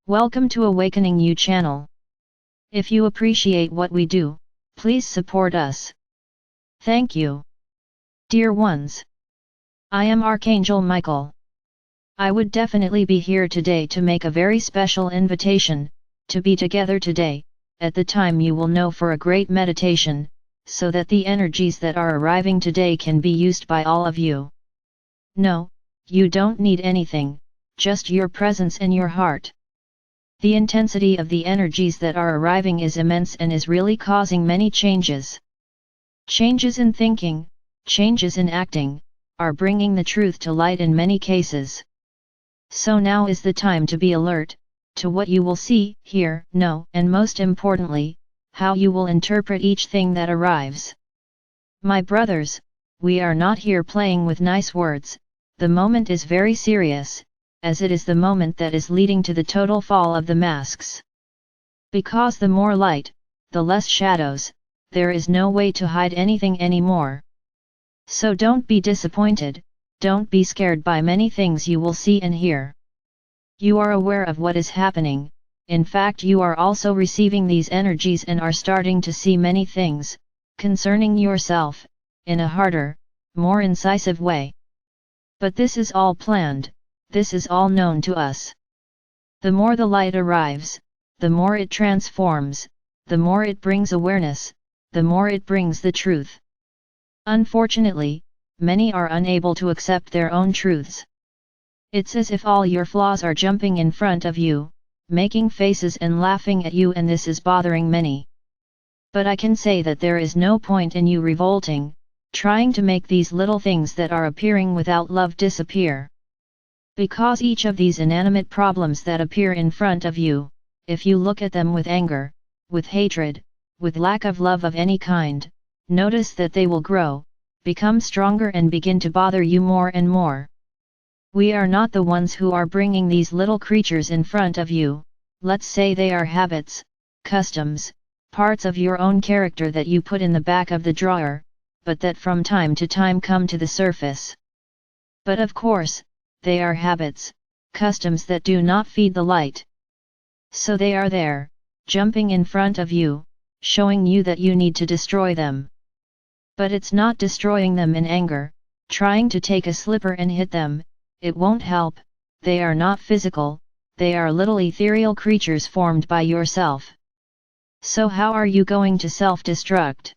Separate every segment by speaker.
Speaker 1: Welcome to Awakening You channel. If you appreciate what we do, please support us. Thank you. Dear ones, I am Archangel Michael. I would definitely be here today to make a very special invitation, to be together today, at the time you will know for a great meditation, so that the energies that are arriving today can be used by all of you. No, you don't need anything, just your presence and your heart. The intensity of the energies that are arriving is immense and is really causing many changes. Changes in thinking, changes in acting, are bringing the truth to light in many cases. So now is the time to be alert, to what you will see, hear, know, and most importantly, how you will interpret each thing that arrives. My brothers, we are not here playing with nice words, the moment is very serious, as it is the moment that is leading to the total fall of the masks. Because the more light, the less shadows, there is no way to hide anything anymore. So don't be disappointed, don't be scared by many things you will see and hear. You are aware of what is happening, in fact you are also receiving these energies and are starting to see many things, concerning yourself, in a harder, more incisive way. But this is all planned, this is all known to us. The more the light arrives, the more it transforms, the more it brings awareness, the more it brings the truth. Unfortunately, many are unable to accept their own truths. It's as if all your flaws are jumping in front of you, making faces and laughing at you, and this is bothering many. But I can say that there is no point in you revolting, trying to make these little things that are appearing without love disappear. Because each of these inanimate problems that appear in front of you, if you look at them with anger, with hatred, with lack of love of any kind, notice that they will grow, become stronger and begin to bother you more and more. We are not the ones who are bringing these little creatures in front of you, let's say they are habits, customs, parts of your own character that you put in the back of the drawer, but that from time to time come to the surface. But of course, they are habits, customs that do not feed the light. So they are there, jumping in front of you, showing you that you need to destroy them. But it's not destroying them in anger, trying to take a slipper and hit them, it won't help, they are not physical, they are little ethereal creatures formed by yourself. So how are you going to self-destruct?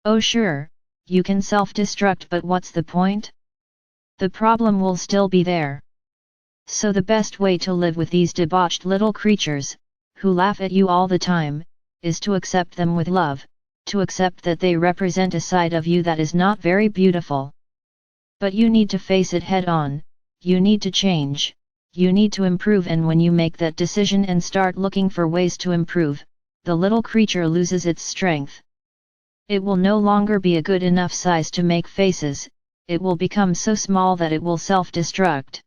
Speaker 1: Oh sure, you can self-destruct, but what's the point? The problem will still be there. So the best way to live with these debauched little creatures, who laugh at you all the time, is to accept them with love, to accept that they represent a side of you that is not very beautiful. But you need to face it head on, you need to change, you need to improve, and when you make that decision and start looking for ways to improve, the little creature loses its strength. It will no longer be a good enough size to make faces, it will become so small that it will self-destruct.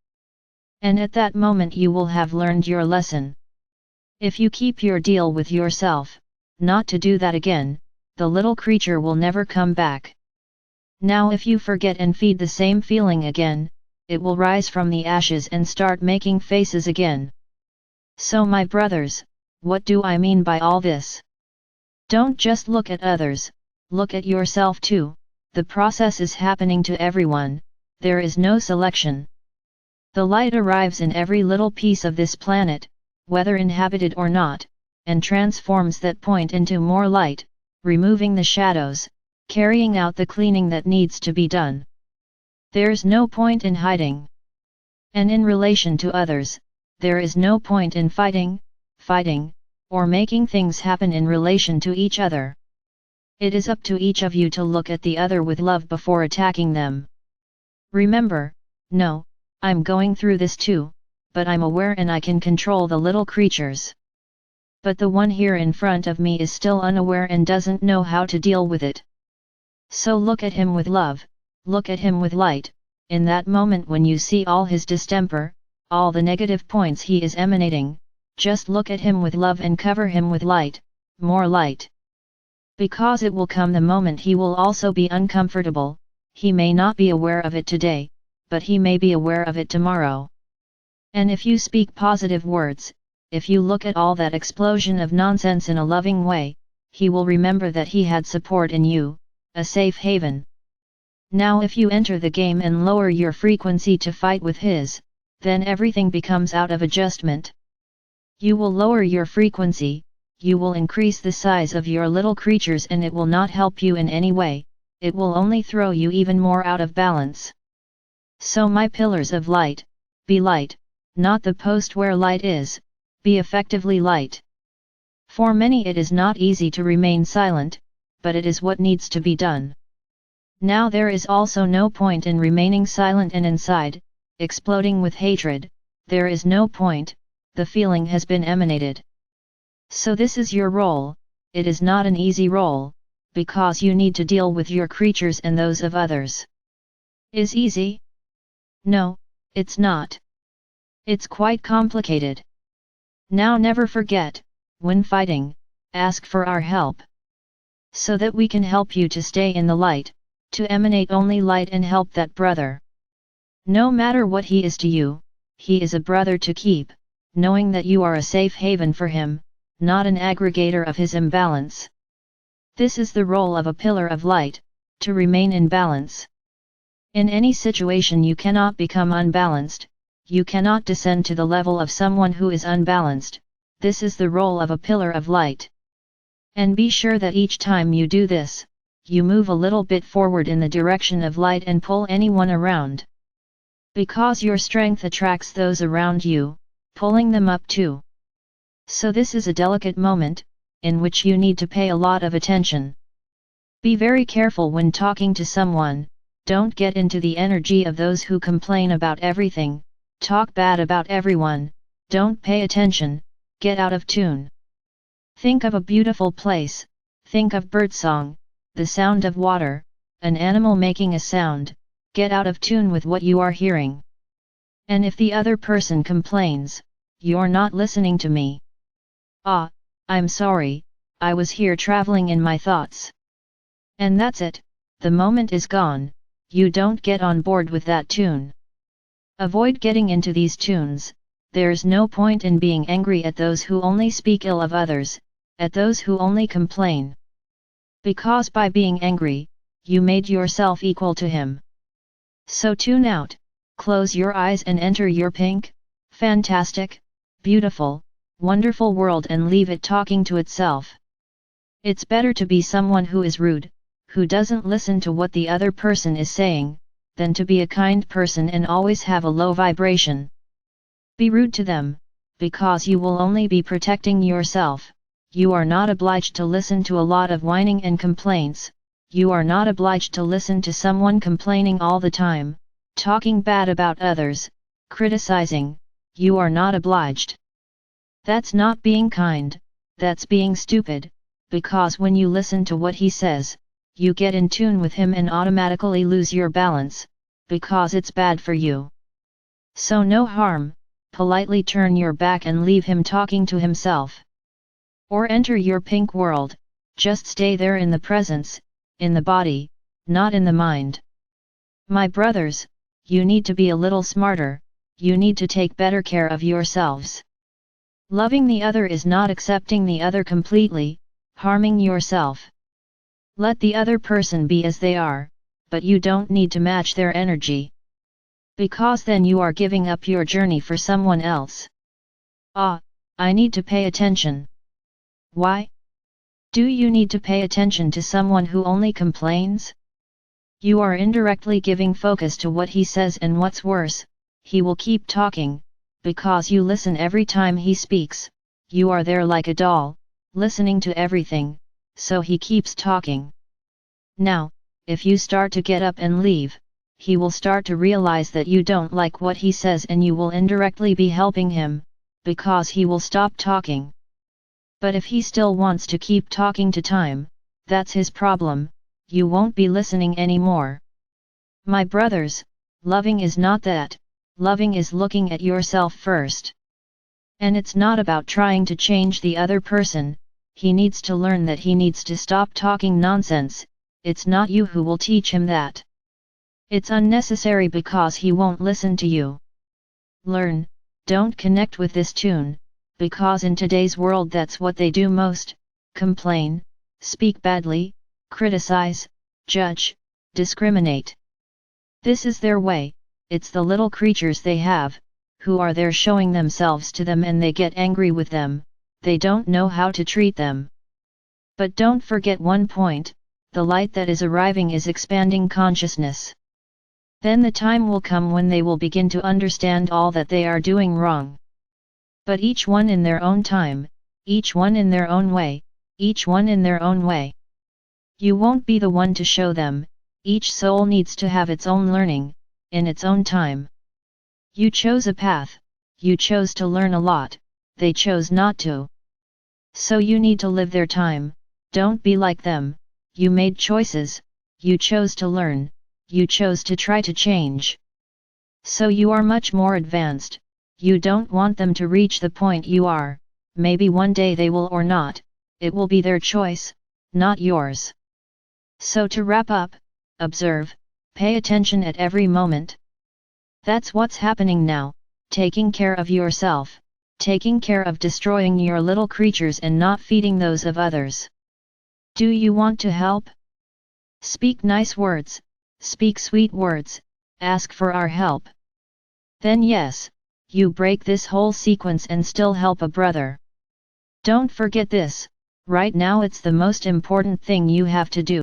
Speaker 1: And at that moment you will have learned your lesson. If you keep your deal with yourself, not to do that again, the little creature will never come back. Now if you forget and feed the same feeling again, it will rise from the ashes and start making faces again. So my brothers, what do I mean by all this? Don't just look at others, look at yourself too. The process is happening to everyone, there is no selection. The light arrives in every little piece of this planet, whether inhabited or not, and transforms that point into more light, removing the shadows, carrying out the cleaning that needs to be done. There's no point in hiding. And in relation to others, there is no point in fighting, or making things happen in relation to each other. It is up to each of you to look at the other with love before attacking them. Remember, no, I'm going through this too, but I'm aware and I can control the little creatures. But the one here in front of me is still unaware and doesn't know how to deal with it. So look at him with love, look at him with light, in that moment when you see all his distemper, all the negative points he is emanating, just look at him with love and cover him with light, more light. Because it will come the moment he will also be uncomfortable, he may not be aware of it today, but he may be aware of it tomorrow. And if you speak positive words, if you look at all that explosion of nonsense in a loving way, he will remember that he had support in you, a safe haven. Now if you enter the game and lower your frequency to fight with his, then everything becomes out of adjustment. You will lower your frequency, you will increase the size of your little creatures, and it will not help you in any way, it will only throw you even more out of balance. So my pillars of light, be light, not the post where light is, be effectively light. For many it is not easy to remain silent, but it is what needs to be done. Now there is also no point in remaining silent and inside, exploding with hatred, there is no point, the feeling has been emanated. So this is your role, it is not an easy role, because you need to deal with your creatures and those of others. Is easy? No, it's not. It's quite complicated. Now never forget, when fighting, ask for our help. So that we can help you to stay in the light, to emanate only light and help that brother. No matter what he is to you, he is a brother to keep, knowing that you are a safe haven for him, not an aggregator of his imbalance. This is the role of a pillar of light, to remain in balance. In any situation you cannot become unbalanced, you cannot descend to the level of someone who is unbalanced, this is the role of a pillar of light. And be sure that each time you do this, you move a little bit forward in the direction of light and pull anyone around. Because your strength attracts those around you, pulling them up too. So this is a delicate moment, in which you need to pay a lot of attention. Be very careful when talking to someone, don't get into the energy of those who complain about everything, talk bad about everyone, don't pay attention, get out of tune. Think of a beautiful place, think of birdsong, the sound of water, an animal making a sound, get out of tune with what you are hearing. And if the other person complains, you're not listening to me. Ah, I'm sorry, I was here traveling in my thoughts. And that's it, the moment is gone, you don't get on board with that tune. Avoid getting into these tunes, there's no point in being angry at those who only speak ill of others, at those who only complain. Because by being angry, you made yourself equal to him. So tune out, close your eyes and enter your pink, fantastic, beautiful, wonderful world and leave it talking to itself. It's better to be someone who is rude, who doesn't listen to what the other person is saying, than to be a kind person and always have a low vibration. Be rude to them, because you will only be protecting yourself. You are not obliged to listen to a lot of whining and complaints, you are not obliged to listen to someone complaining all the time, talking bad about others, criticizing, you are not obliged. That's not being kind, that's being stupid, because when you listen to what he says, you get in tune with him and automatically lose your balance, because it's bad for you. So no harm, politely turn your back and leave him talking to himself. Or enter your pink world, just stay there in the presence, in the body, not in the mind. My brothers, you need to be a little smarter, you need to take better care of yourselves. Loving the other is not accepting the other completely, harming yourself. Let the other person be as they are, but you don't need to match their energy. Because then you are giving up your journey for someone else. Ah, I need to pay attention. Why? Do you need to pay attention to someone who only complains? You are indirectly giving focus to what he says, and what's worse, he will keep talking, because you listen every time he speaks, you are there like a doll, listening to everything, so he keeps talking. Now, if you start to get up and leave, he will start to realize that you don't like what he says and you will indirectly be helping him, because he will stop talking. But if he still wants to keep talking to time, that's his problem, you won't be listening anymore. My brothers, loving is not that, loving is looking at yourself first. And it's not about trying to change the other person, he needs to learn that he needs to stop talking nonsense, it's not you who will teach him that. It's unnecessary because he won't listen to you. Learn, don't connect with this tune, because in today's world that's what they do most: complain, speak badly, criticize, judge, discriminate. This is their way. It's the little creatures they have, who are there showing themselves to them, and they get angry with them. They don't know how to treat them. But don't forget one point: the light that is arriving is expanding consciousness. Then the time will come when they will begin to understand all that they are doing wrong. But each one in their own time, each one in their own way, each one in their own way. You won't be the one to show them. Each soul needs to have its own learning, in its own time. You chose a path, you chose to learn a lot, they chose not to. So you need to live their time. Don't be like them. You made choices, you chose to learn, you chose to try to change. So you are much more advanced. You don't want them to reach the point you are. Maybe one day they will or not. It will be their choice, not yours. So to wrap up, observe, pay attention at every moment. That's what's happening now: taking care of yourself, taking care of destroying your little creatures and not feeding those of others. Do you want to help? Speak nice words, speak sweet words, ask for our help. Then yes, you break this whole sequence and still help a brother. Don't forget this: right now it's the most important thing you have to do.